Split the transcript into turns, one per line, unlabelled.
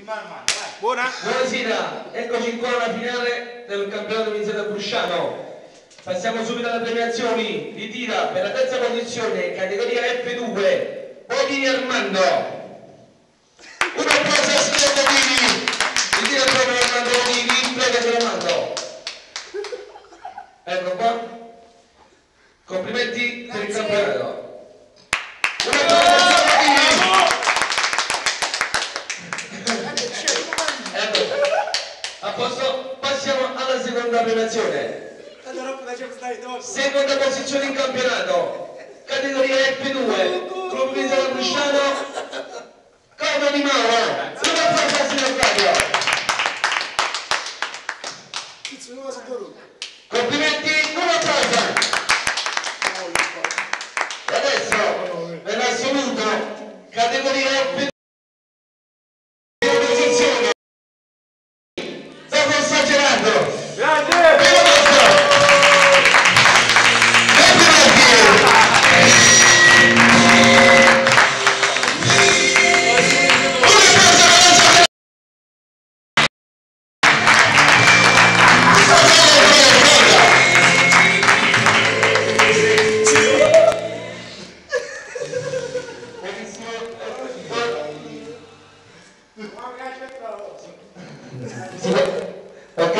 Buona?
Buonasera, eccoci qua alla finale del campionato iniziato a Brusciano. Passiamo subito alle premiazioni. Ritira per la terza posizione, categoria F2, Bovini Armando. Un applauso a Stefano Bovini. Ritira proprio Armando Bovini, prego te lo mando. Ecco qua. Complimenti per il campionato. Un applauso a Bovini. A posto, passiamo alla seconda premiazione. Seconda posizione in campionato, categoria F2, gruppo iniziato Brusciano, Codo di Mauro. Un applauso al signor Flavio. Complimenti, un applauso. E adesso verrà assoluto categoria F2. Ok?